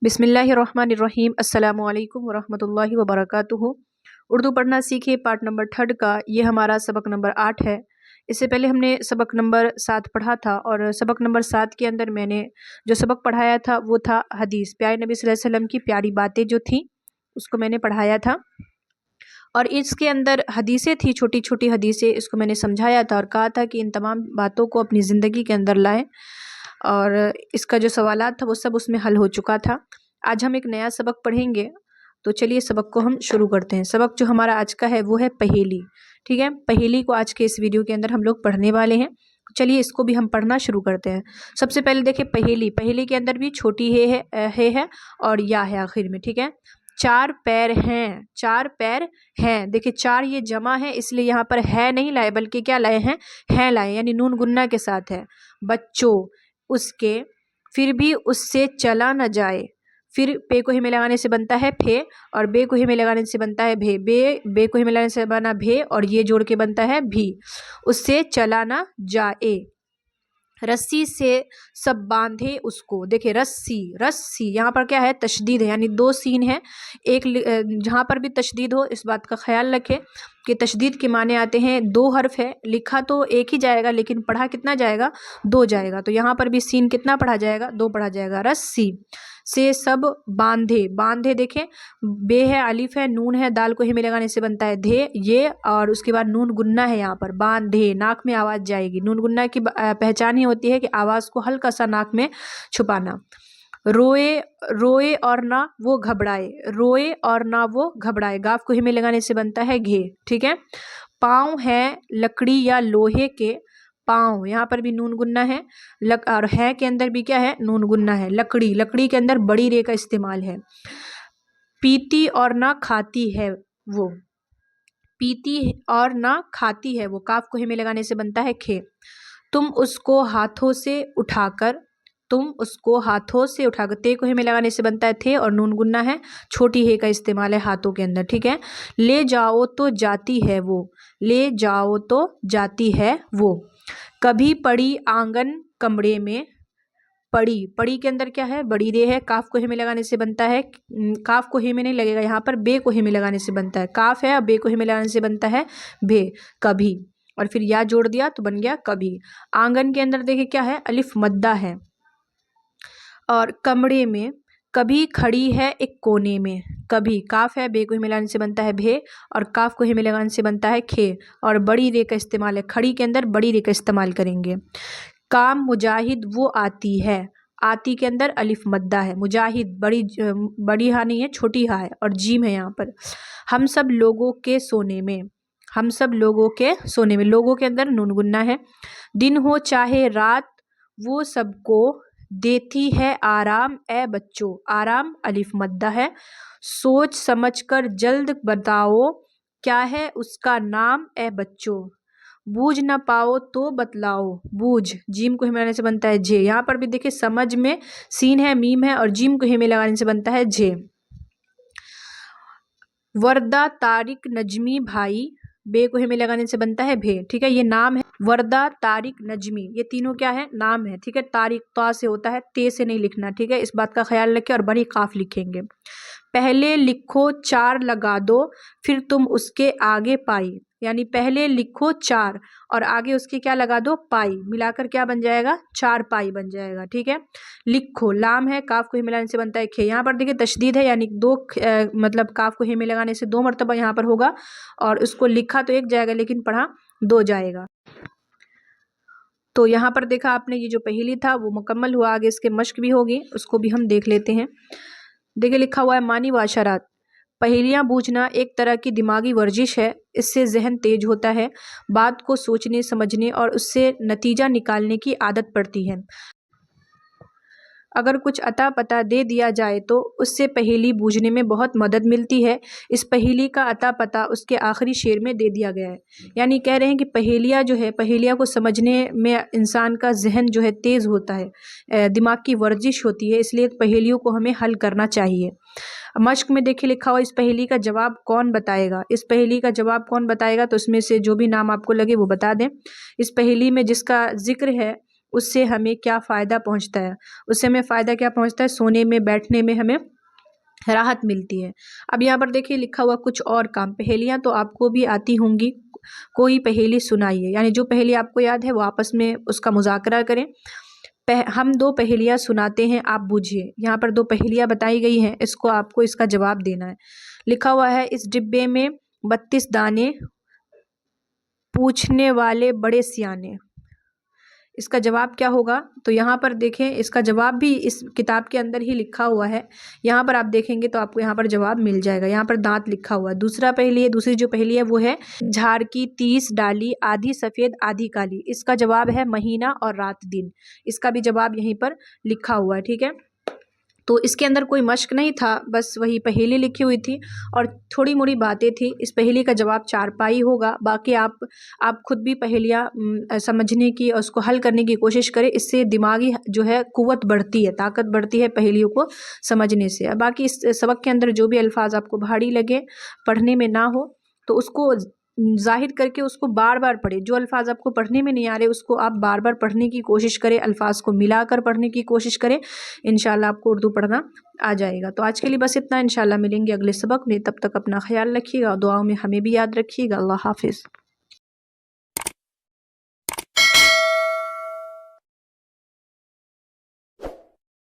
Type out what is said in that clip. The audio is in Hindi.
बिस्मिल्लाहिर्रहमानिर्रहीम अस्सलामुअलैकुम वरहमतुल्लाहि वबरकातुहू। उर्दू पढ़ना सीखे पार्ट नंबर 3 का ये हमारा सबक नंबर 8 है। इससे पहले हमने सबक नंबर 7 पढ़ा था और सबक नंबर 7 के अंदर मैंने जो सबक पढ़ाया था वो था हदीस, प्यारे नबी सल्लल्लाहु अलैहि वसल्लम की प्यारी बातें जो थी उसको मैंने पढ़ाया था। और इसके अंदर हदीसें थी, छोटी छोटी हदीसें, इसको मैंने समझाया था और कहा था कि इन तमाम बातों को अपनी ज़िंदगी के अंदर लाएं और इसका जो सवालात था वो सब उसमें हल हो चुका था। आज हम एक नया सबक पढ़ेंगे, तो चलिए सबक को हम शुरू करते हैं। सबक जो हमारा आज का है वो है पहेली। ठीक है, पहेली को आज के इस वीडियो के अंदर हम लोग पढ़ने वाले हैं। चलिए इसको भी हम पढ़ना शुरू करते हैं। सबसे पहले देखिए पहेली, पहेली के अंदर भी छोटी है और या है आखिर में। ठीक है, 4 पैर हैं, 4 पैर हैं। देखिए 4 ये जमा है इसलिए यहाँ पर है नहीं लाए बल्कि क्या लाए हैं लाए, यानी नून गुन्ना के साथ है। बच्चों उसके फिर भी उससे चला न जाए, फिर पे को ही में लगाने से बनता है फे और बे को ही में लगाने से बनता है भे, बे को ही में लगाने से बना भे और ये जोड़ के बनता है भी। उससे चला न जाए, रस्सी से सब बांधे उसको। देखिए रस्सी, रस्सी यहाँ पर क्या है, तशदीद है, यानी 2 सीन है। एक जहाँ पर भी तशदीद हो इस बात का ख्याल रखें कि तशदीद के माने आते हैं 2 हर्फ है, लिखा तो एक ही जाएगा लेकिन पढ़ा कितना जाएगा, 2 जाएगा। तो यहाँ पर भी सीन कितना पढ़ा जाएगा, 2 पढ़ा जाएगा। रस्सी से सब बांधे, बांधे देखें बे है, अलिफ है, नून है, दाल को ही में लगाने से बनता है धे ये, और उसके बाद नून गुन्ना है यहाँ पर, बांधे, नाक में आवाज़ जाएगी। नून गुन्ना की पहचान ही होती है कि आवाज़ को हल्का सा नाक में छुपाना। रोए, रोए और ना वो घबराए, रोए और ना वो घबराए, गाफ को ही में लगाने से बनता है घे। ठीक है, पाँव है लकड़ी या लोहे के, पाँव यहाँ पर भी नून गुन्ना है, और है के अंदर भी क्या है, नून गुन्ना है। लकड़ी, लकड़ी के अंदर बड़ी रे का इस्तेमाल है। पीती और ना खाती है वो, पीती और ना खाती है वो, काफ को ही में लगाने से बनता है खे। तुम उसको हाथों से उठाकर, तुम उसको हाथों से उठाकर, ते को ही में लगाने से बनता है थे और नून गुन्ना है, छोटी हे का इस्तेमाल है हाथों के अंदर। ठीक है, ले जाओ तो जाती है वो, ले जाओ तो जाती है वो। कभी पड़ी आंगन कमरे में, पड़ी, पड़ी के अंदर क्या है, बड़ी रे है, काफ को ही में लगाने से बनता है, काफ को ही में नहीं लगेगा यहाँ पर, बे को ही में लगाने से बनता है, काफ है और बे को ही में लगाने से बनता है भे, कभी, और फिर या जोड़ दिया तो बन गया कभी। आंगन के अंदर देखिए क्या है, अलिफ मद्दा है। और कमरे में, कभी खड़ी है एक कोने में, कभी, काफ है, बे को ही मिलाने से बनता है भे और काफ को ही मिलाने से बनता है खे, और बड़ी रे का इस्तेमाल है, खड़ी के अंदर बड़ी रे का इस्तेमाल करेंगे। काम मुजाहिद वो आती है, आती के अंदर अलिफ मद्दा है, मुजाहिद बड़ी हा नहीं है, छोटी हा है और जीम है यहाँ पर। हम सब लोगों के सोने में, हम सब लोगों के सोने में, लोगों के अंदर नून गुन्ना है। दिन हो चाहे रात वो सबको देती है आराम ए बच्चों, आराम अलिफ मद्दा है। सोच समझकर जल्द बताओ क्या है उसका नाम ए बच्चों, बूझ ना पाओ तो बतलाओ, बूझ, जीम को हिमे लगाने से बनता है जे। यहाँ पर भी देखिए समझ में सीन है, मीम है और जीम को हिमे लगाने से बनता है जे। वर्दा तारिक नजमी भाई, बे को हिमे लगाने से बनता है भे। ठीक है, ये नाम है, वर्दा तारिक नजमी, ये तीनों क्या है, नाम है। ठीक है, तारिक ता से होता है, ते से नहीं लिखना। ठीक है, इस बात का ख्याल रखें और बड़ी काफ लिखेंगे। पहले लिखो 4 लगा दो फिर तुम उसके आगे पाई, यानी पहले लिखो 4 और आगे उसके क्या लगा दो, पाई, मिलाकर क्या बन जाएगा, 4 पाई बन जाएगा। ठीक है, लिखो, लाम है, काफ को ही मिलाने से बनता है खे। यहाँ पर देखिए तशदीद है, यानी 2 मतलब काफ को ही में लगाने से 2 मरतबा यहाँ पर होगा और उसको लिखा तो 1 जाएगा लेकिन पढ़ा 2 जाएगा। तो यहाँ पर देखा आपने, ये जो पहेली था वो मुकम्मल हुआ, आगे इसके मश्क भी होगी, उसको भी हम देख लेते हैं। देखिए लिखा हुआ है मानी वाशरात, पहेलियाँ बूझना एक तरह की दिमागी वर्जिश है, इससे जहन तेज होता है, बात को सोचने समझने और उससे नतीजा निकालने की आदत पड़ती है। अगर कुछ अता पता दे दिया जाए तो उससे पहेली बूझने में बहुत मदद मिलती है। इस पहेली का अता पता उसके आखिरी शेर में दे दिया गया है। यानी कह रहे हैं कि पहेलियाँ जो है, पहेलियाँ को समझने में इंसान का जहन जो है तेज़ होता है, दिमाग की वर्जिश होती है, इसलिए पहेलियों को हमें हल करना चाहिए। मश्क में देखिए लिखा हुआ, इस पहेली का जवाब कौन बताएगा, इस पहेली का जवाब कौन बताएगा, तो उसमें से जो भी नाम आपको लगे वो बता दें। इस पहेली में जिसका जिक्र है उससे हमें क्या फ़ायदा पहुंचता है। उससे हमें फ़ायदा क्या पहुंचता है, सोने में बैठने में हमें राहत मिलती है। अब यहाँ पर देखिए लिखा हुआ कुछ और काम, पहेलियाँ तो आपको भी आती होंगी, कोई पहेली सुनाइए। यानी जो पहेली आपको याद है वो आपस में उसका मुज़ाकरा करें। हम 2 पहेलियाँ सुनाते हैं, आप बूझिए। यहाँ पर 2 पहेलियाँ बताई गई हैं, इसको आपको इसका जवाब देना है। लिखा हुआ है, इस डिब्बे में 32 दाने, पूछने वाले बड़े सियाने। इसका जवाब क्या होगा? तो यहाँ पर देखें, इसका जवाब भी इस किताब के अंदर ही लिखा हुआ है। यहाँ पर आप देखेंगे तो आपको यहाँ पर जवाब मिल जाएगा। यहाँ पर दांत लिखा हुआ है। दूसरी जो पहेली है वो है, झाड़ की 30 डाली, आधी सफ़ेद आधी काली। इसका जवाब है महीना और रात दिन। इसका भी जवाब यहीं पर लिखा हुआ है, ठीक है। तो इसके अंदर कोई मश्क नहीं था, बस वही पहेली लिखी हुई थी और थोड़ी मोड़ी बातें थी। इस पहेली का जवाब चारपाई होगा। बाकी आप खुद भी पहेलियाँ समझने की और उसको हल करने की कोशिश करें। इससे दिमागी जो है कुव्वत बढ़ती है, ताकत बढ़ती है पहेलियों को समझने से। बाकी इस सबक के अंदर जो भी अल्फाज आपको भारी लगे, पढ़ने में ना हो, तो उसको ज़ाहिर करके उसको बार बार पढ़ें। जो अल्फाज आपको पढ़ने में नहीं आ रहे उसको आप बार बार पढ़ने की कोशिश करें, अल्फाज को मिलाकर पढ़ने की कोशिश करें। इंशाल्लाह आपको उर्दू पढ़ना आ जाएगा। तो आज के लिए बस इतना। इंशाल्लाह मिलेंगे अगले सबक में। तब तक अपना ख्याल रखिएगा और दुआओं में हमें भी याद रखिएगा। अल्लाह हाफिज़।